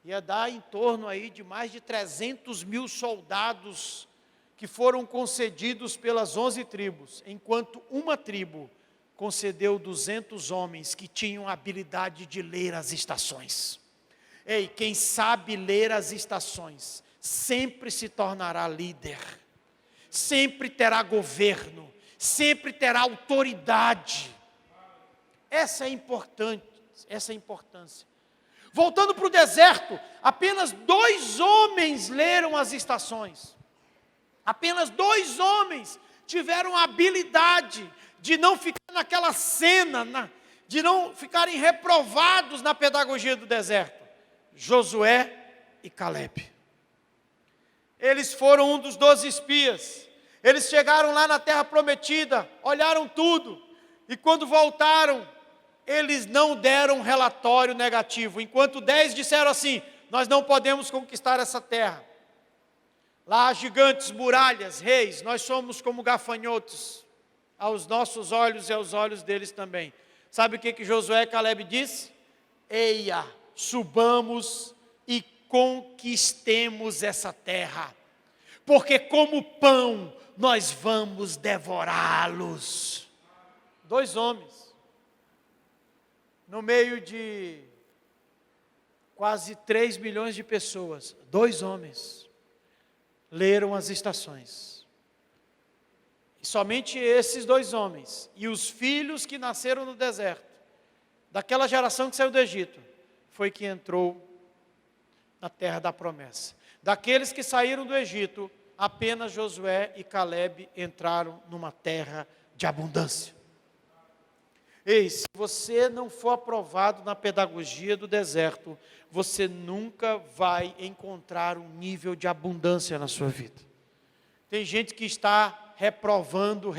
ia dar em torno aí de mais de 300.000 soldados que foram concedidos pelas 11 tribos, enquanto uma tribo concedeu 200 homens que tinham a habilidade de ler as estações. Ei, quem sabe ler as estações, sempre se tornará líder, sempre terá governo, sempre terá autoridade. Essa é importante, essa é a importância. Voltando para o deserto, apenas 2 homens leram as estações. Apenas 2 homens tiveram a habilidade de não ficar naquela cena, de não ficarem reprovados na pedagogia do deserto. Josué e Calebe. Eles foram um dos 12 espias. Eles chegaram lá na terra prometida, olharam tudo, e quando voltaram, eles não deram relatório negativo, enquanto 10 disseram assim: nós não podemos conquistar essa terra. Lá há gigantes, muralhas, reis, nós somos como gafanhotos, aos nossos olhos e aos olhos deles também. Sabe o que Josué e Calebe disse? Eia, subamos e conquistemos essa terra, porque como pão nós vamos devorá-los. 2 homens. No meio de quase 3 milhões de pessoas, 2 homens leram as estações. E somente esses 2 homens e os filhos que nasceram no deserto, daquela geração que saiu do Egito, foi que entrou na terra da promessa. Daqueles que saíram do Egito, apenas Josué e Calebe entraram numa terra de abundância. Ei, se você não for aprovado na pedagogia do deserto, você nunca vai encontrar um nível de abundância na sua vida. Tem gente que está reprovando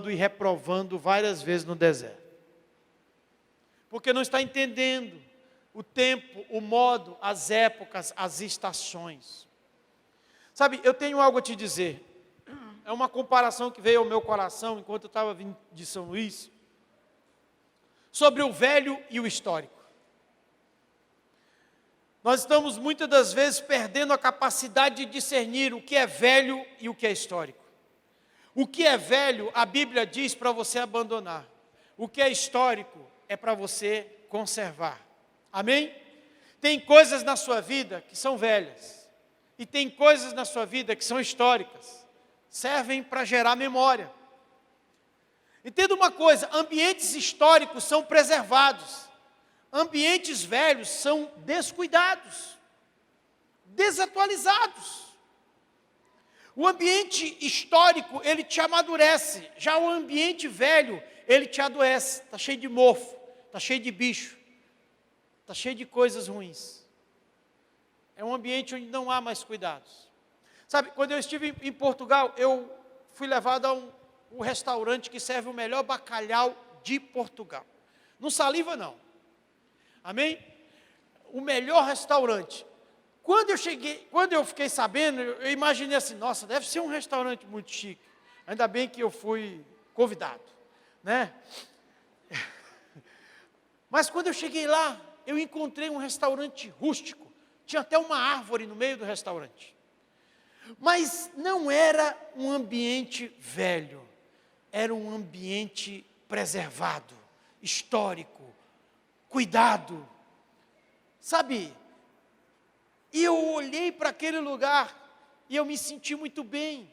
e reprovando várias vezes no deserto. Porque não está entendendo o tempo, o modo, as épocas, as estações. Sabe, eu tenho algo a te dizer. É uma comparação que veio ao meu coração enquanto eu estava vindo de São Luís, sobre o velho e o histórico. Nós estamos muitas das vezes perdendo a capacidade de discernir o que é velho e o que é histórico. O que é velho, a Bíblia diz para você abandonar. O que é histórico é para você conservar. Amém? Tem coisas na sua vida que são velhas. E tem coisas na sua vida que são históricas. Servem para gerar memória. Entenda uma coisa, ambientes históricos são preservados, ambientes velhos são descuidados, desatualizados. O ambiente histórico, ele te amadurece, já o ambiente velho, ele te adoece, está cheio de mofo, está cheio de bicho, está cheio de coisas ruins. É um ambiente onde não há mais cuidados. Sabe, quando eu estive em Portugal, eu fui levado a um restaurante que serve o melhor bacalhau de Portugal. Não saliva não, amém? O melhor restaurante. Quando eu fiquei sabendo, eu imaginei assim, nossa, deve ser um restaurante muito chique. Ainda bem que eu fui convidado, né? Mas quando eu cheguei lá, eu encontrei um restaurante rústico. Tinha até uma árvore no meio do restaurante. Mas não era um ambiente velho. Era um ambiente preservado, histórico, cuidado. Sabe? E eu olhei para aquele lugar e eu me senti muito bem,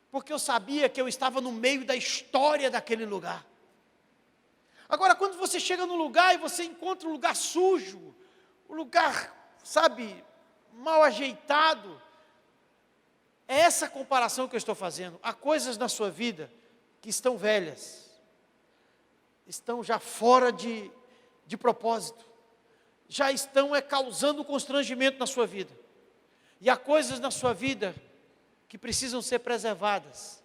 porque eu sabia que eu estava no meio da história daquele lugar. Agora, quando você chega num lugar e você encontra um lugar sujo, um lugar, sabe, mal ajeitado, é essa comparação que eu estou fazendo. Há coisas na sua vida que estão velhas, estão já fora de propósito, já estão causando constrangimento na sua vida. E há coisas na sua vida que precisam ser preservadas,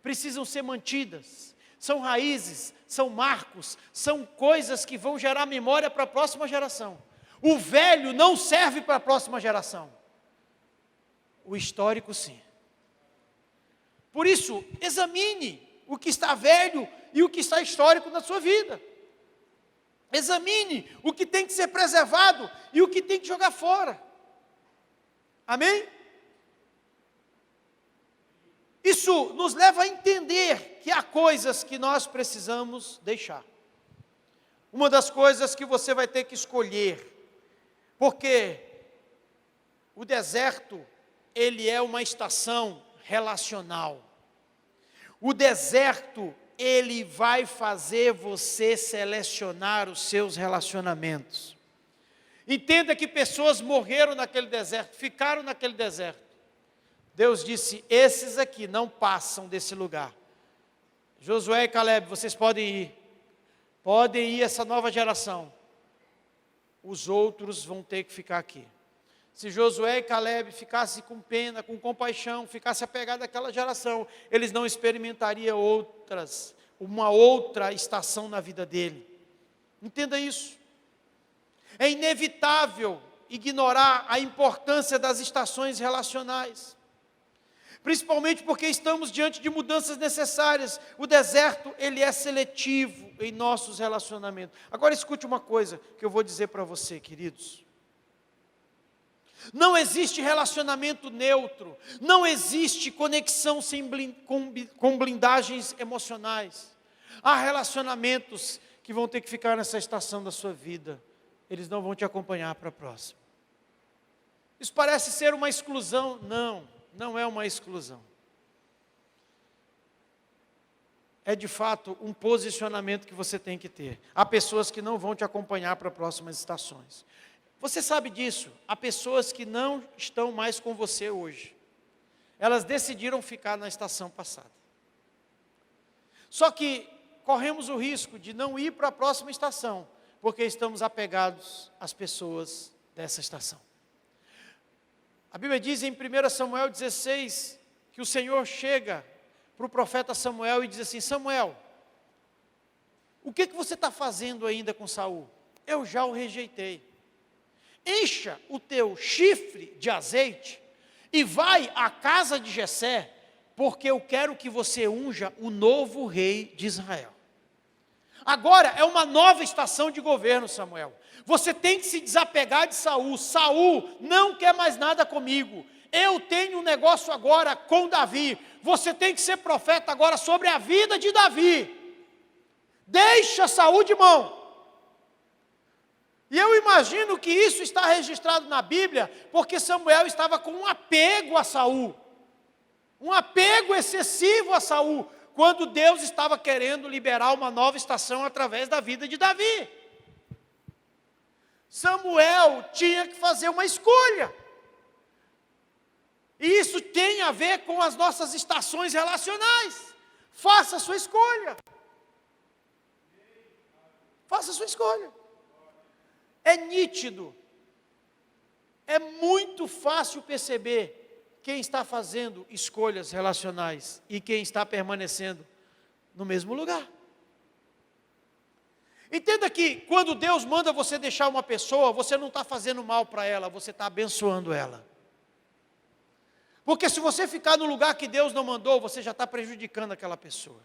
precisam ser mantidas. São raízes, são marcos, são coisas que vão gerar memória para a próxima geração. O velho não serve para a próxima geração. O histórico, sim. Por isso, examine o que está velho e o que está histórico na sua vida. Examine o que tem que ser preservado e o que tem que jogar fora. Amém? Isso nos leva a entender que há coisas que nós precisamos deixar. Uma das coisas que você vai ter que escolher, porque o deserto, ele é uma estação relacional. O deserto, ele vai fazer você selecionar os seus relacionamentos. Entenda que pessoas morreram naquele deserto, ficaram naquele deserto. Deus disse, esses aqui não passam desse lugar. Josué e Caleb, vocês podem ir essa nova geração. Os outros vão ter que ficar aqui. Se Josué e Caleb ficassem com pena, com compaixão, ficassem apegados àquela geração, eles não experimentariam uma outra estação na vida dele. Entenda isso. É inevitável ignorar a importância das estações relacionais. Principalmente porque estamos diante de mudanças necessárias. O deserto, ele é seletivo em nossos relacionamentos. Agora escute uma coisa que eu vou dizer para você, queridos. Não existe relacionamento neutro, não existe conexão com blindagens emocionais. Há relacionamentos que vão ter que ficar nessa estação da sua vida, eles não vão te acompanhar para a próxima. Isso parece ser uma exclusão, não é uma exclusão. É de fato um posicionamento que você tem que ter. Há pessoas que não vão te acompanhar para próximas estações. Você sabe disso, há pessoas que não estão mais com você hoje. Elas decidiram ficar na estação passada. Só que corremos o risco de não ir para a próxima estação, porque estamos apegados às pessoas dessa estação. A Bíblia diz em 1 Samuel 16, que o Senhor chega para o profeta Samuel e diz assim, Samuel, o que você está fazendo ainda com Saul? Eu já o rejeitei. Encha o teu chifre de azeite e vai à casa de Jessé, porque eu quero que você unja o novo rei de Israel. Agora é uma nova estação de governo, Samuel. Você tem que se desapegar de Saul. Saul não quer mais nada comigo. Eu tenho um negócio agora com Davi. Você tem que ser profeta agora sobre a vida de Davi. Deixa Saul de mão. E eu imagino que isso está registrado na Bíblia, porque Samuel estava com um apego a Saul. Um apego excessivo a Saul. quando Deus estava querendo liberar uma nova estação através da vida de Davi. Samuel tinha que fazer uma escolha. E isso tem a ver com as nossas estações relacionais. Faça a sua escolha. Faça a sua escolha. É nítido. É muito fácil perceber quem está fazendo escolhas relacionais e quem está permanecendo no mesmo lugar. Entenda que quando Deus manda você deixar uma pessoa, você não está fazendo mal para ela, você está abençoando ela. Porque se você ficar no lugar que Deus não mandou, você já está prejudicando aquela pessoa.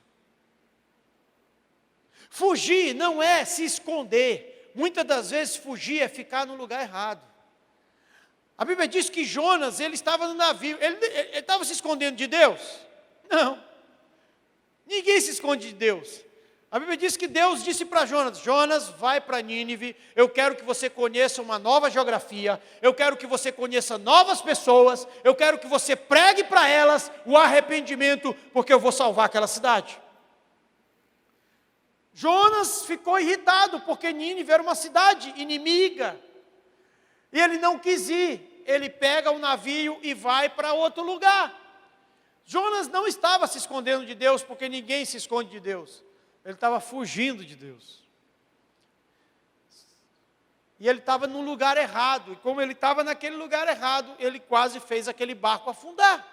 Fugir não é se esconder. Muitas das vezes fugir é ficar no lugar errado. A Bíblia diz que Jonas, ele estava no navio. Ele estava se escondendo de Deus? Não. Ninguém se esconde de Deus. A Bíblia diz que Deus disse para Jonas: Jonas, vai para Nínive, eu quero que você conheça uma nova geografia, eu quero que você conheça novas pessoas, eu quero que você pregue para elas o arrependimento, porque eu vou salvar aquela cidade. Jonas ficou irritado, porque Nínive era uma cidade inimiga, e ele não quis ir, ele pega o navio e vai para outro lugar. Jonas não estava se escondendo de Deus, porque ninguém se esconde de Deus. Ele estava fugindo de Deus. E ele estava no lugar errado. E como ele estava naquele lugar errado, ele quase fez aquele barco afundar.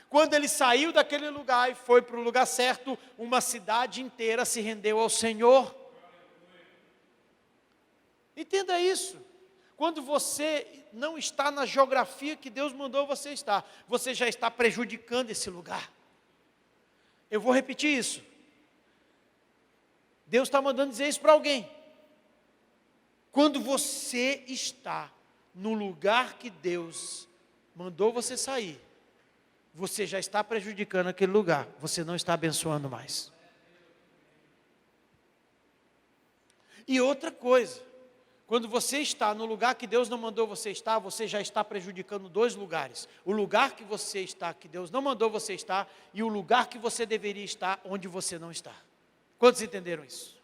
Quando ele saiu daquele lugar e foi para o lugar certo, uma cidade inteira se rendeu ao Senhor. Entenda isso. Quando você não está na geografia que Deus mandou você estar, você já está prejudicando esse lugar. Eu vou repetir isso. Deus está mandando dizer isso para alguém. Quando você está no lugar que Deus mandou você sair, você já está prejudicando aquele lugar, você não está abençoando mais. E outra coisa, quando você está no lugar que Deus não mandou você estar, você já está prejudicando dois lugares. O lugar que você está, que Deus não mandou você estar, e o lugar que você deveria estar, onde você não está. Quantos entenderam isso?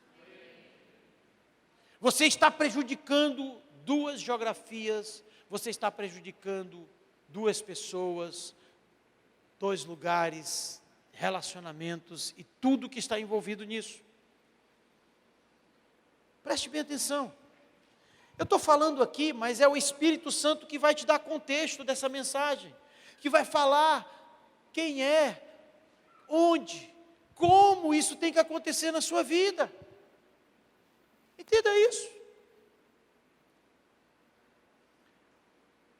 Você está prejudicando duas geografias, você está prejudicando duas pessoas, dois lugares, relacionamentos e tudo que está envolvido nisso. Preste bem atenção. Eu estou falando aqui, mas é o Espírito Santo que vai te dar contexto dessa mensagem, que vai falar quem é, onde, como isso tem que acontecer na sua vida. Entenda isso.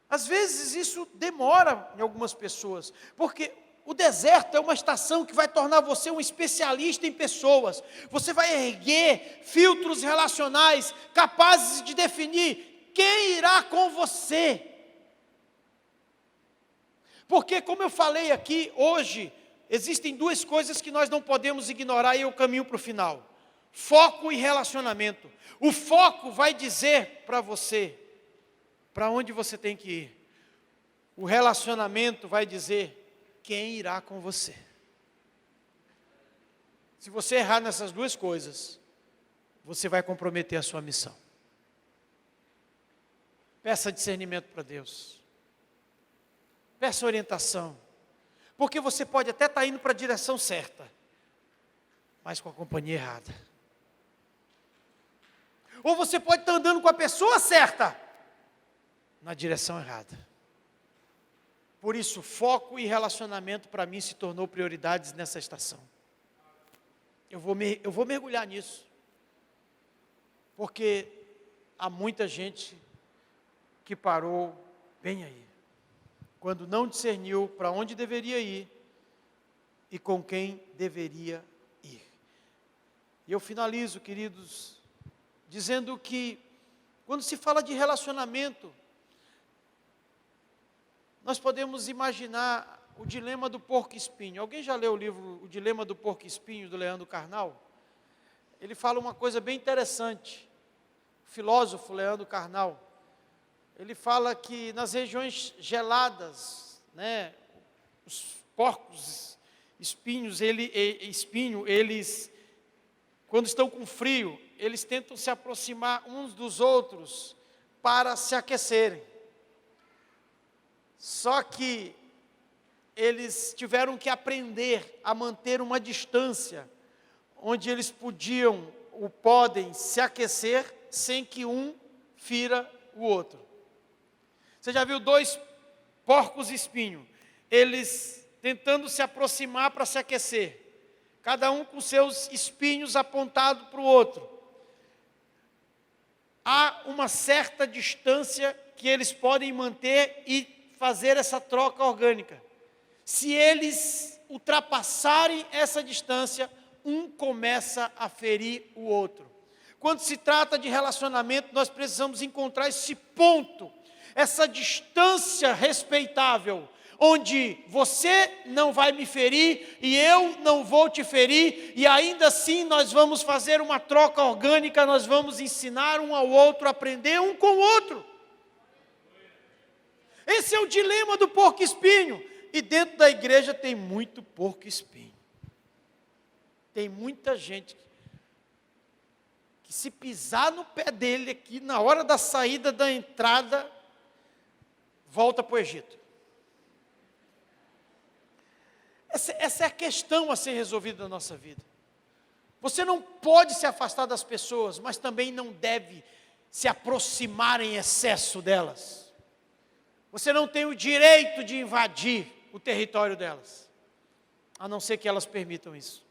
Às vezes isso demora em algumas pessoas, porque o deserto é uma estação que vai tornar você um especialista em pessoas. Você vai erguer filtros relacionais capazes de definir quem irá com você. Porque, como eu falei aqui hoje, existem duas coisas que nós não podemos ignorar e eu caminho para o final. Foco e relacionamento. O foco vai dizer para você para onde você tem que ir. O relacionamento vai dizer quem irá com você. Se você errar nessas duas coisas, você vai comprometer a sua missão. Peça discernimento para Deus. Peça orientação. Porque você pode até estar indo para a direção certa, mas com a companhia errada. Ou você pode estar andando com a pessoa certa, na direção errada. Por isso, foco e relacionamento para mim se tornou prioridades nessa estação. Eu vou mergulhar nisso. Porque há muita gente que parou bem aí. Quando não discerniu para onde deveria ir e com quem deveria ir. E eu finalizo, queridos, dizendo que quando se fala de relacionamento, nós podemos imaginar o dilema do porco-espinho. Alguém já leu o livro O Dilema do Porco-Espinho, do Leandro Carnal? Ele fala uma coisa bem interessante. O filósofo Leandro Carnal, ele fala que nas regiões geladas, os porcos espinho, eles, quando estão com frio, eles tentam se aproximar uns dos outros para se aquecerem. Só que eles tiveram que aprender a manter uma distância, onde eles podem se aquecer sem que um fira o outro. Você já viu 2 porcos espinho, eles tentando se aproximar para se aquecer, cada um com seus espinhos apontados para o outro. Há uma certa distância que eles podem manter e fazer essa troca orgânica. Se eles ultrapassarem essa distância, um começa a ferir o outro. Quando se trata de relacionamento, nós precisamos encontrar esse ponto, essa distância respeitável, onde você não vai me ferir e eu não vou te ferir, e ainda assim nós vamos fazer uma troca orgânica, nós vamos ensinar um ao outro, aprender um com o outro. Esse é o dilema do porco-espinho. E dentro da igreja tem muito porco-espinho. Tem muita gente que se pisar no pé dele aqui, na hora da saída da entrada, volta para o Egito. Essa é a questão a ser resolvida na nossa vida. Você não pode se afastar das pessoas, mas também não deve se aproximar em excesso delas. Você não tem o direito de invadir o território delas, a não ser que elas permitam isso.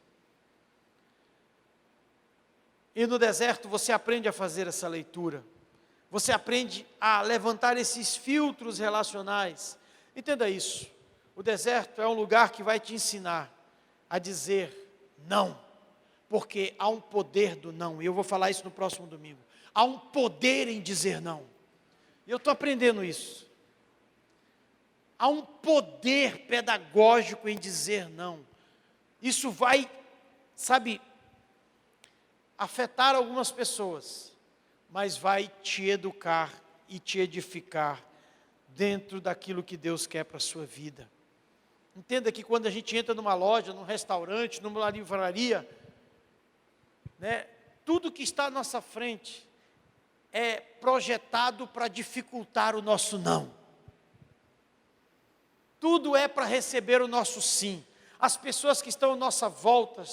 E no deserto você aprende a fazer essa leitura, você aprende a levantar esses filtros relacionais. Entenda isso, o deserto é um lugar que vai te ensinar a dizer não, porque há um poder do não, e eu vou falar isso no próximo domingo. Há um poder em dizer não, e eu estou aprendendo isso. Há um poder pedagógico em dizer não. Isso vai, afetar algumas pessoas, mas vai te educar e te edificar dentro daquilo que Deus quer para a sua vida. Entenda que quando a gente entra numa loja, num restaurante, numa livraria, tudo que está à nossa frente é projetado para dificultar o nosso não. Tudo é para receber o nosso sim. As pessoas que estão à nossa volta,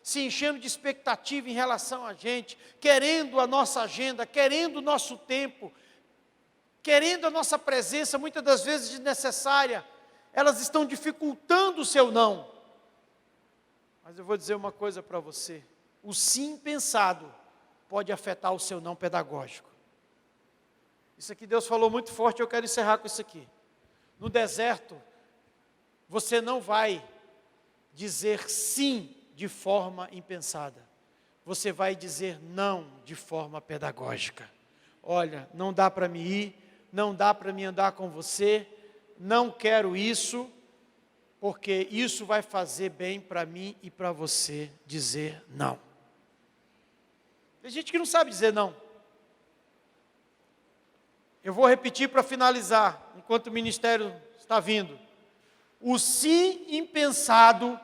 se enchendo de expectativa em relação a gente, querendo a nossa agenda, querendo o nosso tempo, querendo a nossa presença, muitas das vezes desnecessária, elas estão dificultando o seu não. Mas eu vou dizer uma coisa para você, o sim pensado pode afetar o seu não pedagógico. Isso aqui Deus falou muito forte, eu quero encerrar com isso aqui. No deserto, você não vai dizer sim de forma impensada. Você vai dizer não de forma pedagógica. Olha, não dá para me ir, não dá para me andar com você, não quero isso, porque isso vai fazer bem para mim e para você dizer não. Tem gente que não sabe dizer não. Eu vou repetir para finalizar, enquanto o ministério está vindo. O sim impensado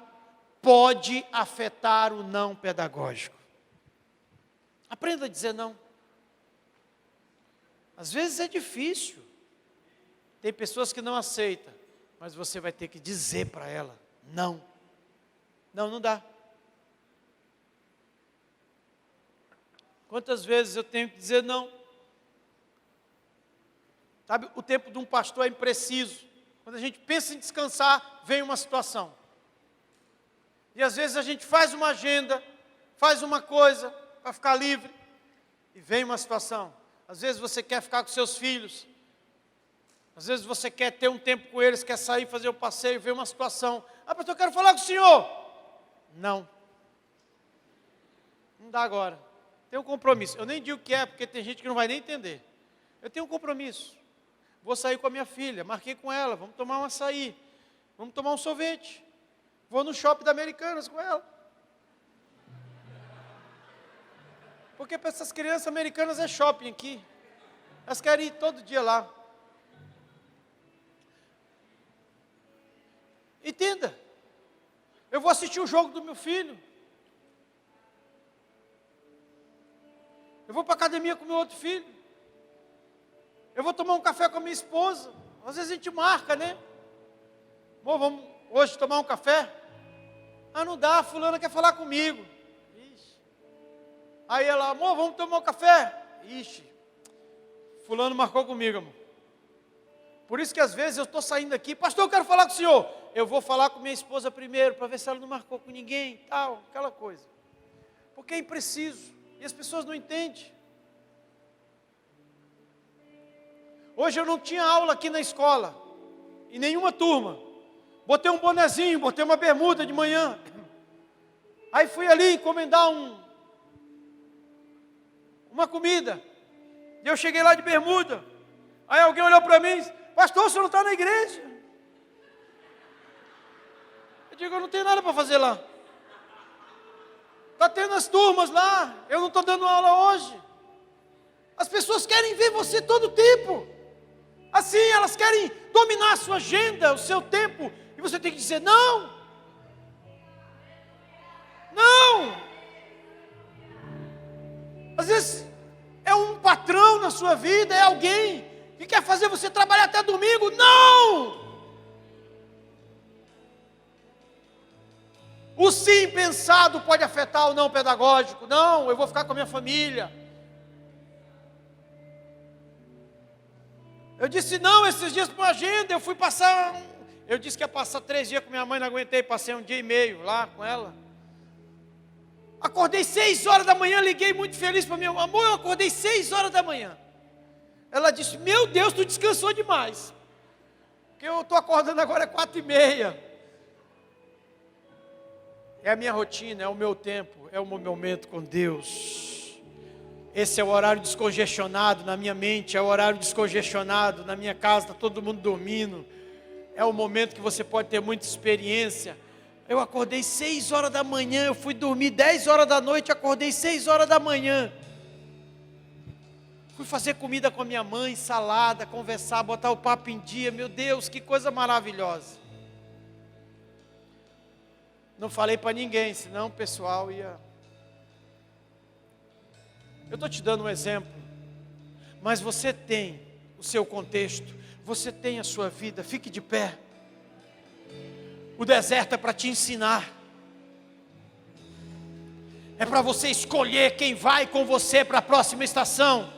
pode afetar o não pedagógico. Aprenda a dizer não. Às vezes é difícil. Tem pessoas que não aceitam, mas você vai ter que dizer para ela, não. Não, não dá. Quantas vezes eu tenho que dizer não? Sabe, o tempo de um pastor é impreciso. Quando a gente pensa em descansar, vem uma situação. E às vezes a gente faz uma agenda, faz uma coisa para ficar livre, e vem uma situação. Às vezes você quer ficar com seus filhos, às vezes você quer ter um tempo com eles, quer sair, fazer um passeio, vem uma situação. Ah, pastor, eu quero falar com o senhor. Não. Não dá agora. Tem um compromisso. Eu nem digo o que é, porque tem gente que não vai nem entender. Eu tenho um compromisso. Vou sair com a minha filha, marquei com ela, vamos tomar um açaí, vamos tomar um sorvete. Vou no shopping da Americanas com ela. Porque para essas crianças americanas é shopping aqui. Elas querem ir todo dia lá. Entenda. Eu vou assistir o jogo do meu filho. Eu vou para a academia com o meu outro filho. Eu vou tomar um café com a minha esposa. Às vezes a gente marca, né? Amor, vamos hoje tomar um café? Ah, não dá, fulana quer falar comigo. Ixi. Aí ela, amor, vamos tomar um café? Ixi, fulano marcou comigo, amor. Por isso que às vezes eu estou saindo aqui, pastor, eu quero falar com o senhor. Eu vou falar com minha esposa primeiro, para ver se ela não marcou com ninguém, tal, aquela coisa. Porque é impreciso, e as pessoas não entendem. Hoje eu não tinha aula aqui na escola, em nenhuma turma. Botei um bonezinho, botei uma bermuda de manhã. Aí fui ali encomendar uma comida. E eu cheguei lá de bermuda. Aí alguém olhou para mim e disse, pastor, o senhor não está na igreja? Eu digo, eu não tenho nada para fazer lá. Está tendo as turmas lá, eu não estou dando aula hoje. As pessoas querem ver você todo o tempo. Assim, elas querem dominar a sua agenda, o seu tempo. E você tem que dizer, não. Não. Às vezes, é um patrão na sua vida, é alguém que quer fazer você trabalhar até domingo. Não. O sim pensado pode afetar o não pedagógico. Não, eu vou ficar com a minha família. Eu disse não esses dias para uma agenda, eu fui passar... Eu disse que ia passar 3 dias com minha mãe, não aguentei, passei 1 dia e meio lá com ela. Acordei 6 horas da manhã, liguei muito feliz para minha mãe. Amor, eu acordei 6 horas da manhã. Ela disse, meu Deus, tu descansou demais. Porque eu estou acordando agora, é 4h30. É a minha rotina, é o meu tempo, é o meu momento com Deus. Esse é o horário descongestionado na minha mente, é o horário descongestionado na minha casa, está todo mundo dormindo. É o momento que você pode ter muita experiência. Eu acordei 6 horas da manhã, eu fui dormir 10 horas da noite, acordei 6 horas da manhã. Fui fazer comida com a minha mãe, salada, conversar, botar o papo em dia. Meu Deus, que coisa maravilhosa. Não falei para ninguém, senão o pessoal ia... Eu estou te dando um exemplo, mas você tem o seu contexto, você tem a sua vida, fique de pé. O deserto é para te ensinar, é para você escolher quem vai com você para a próxima estação.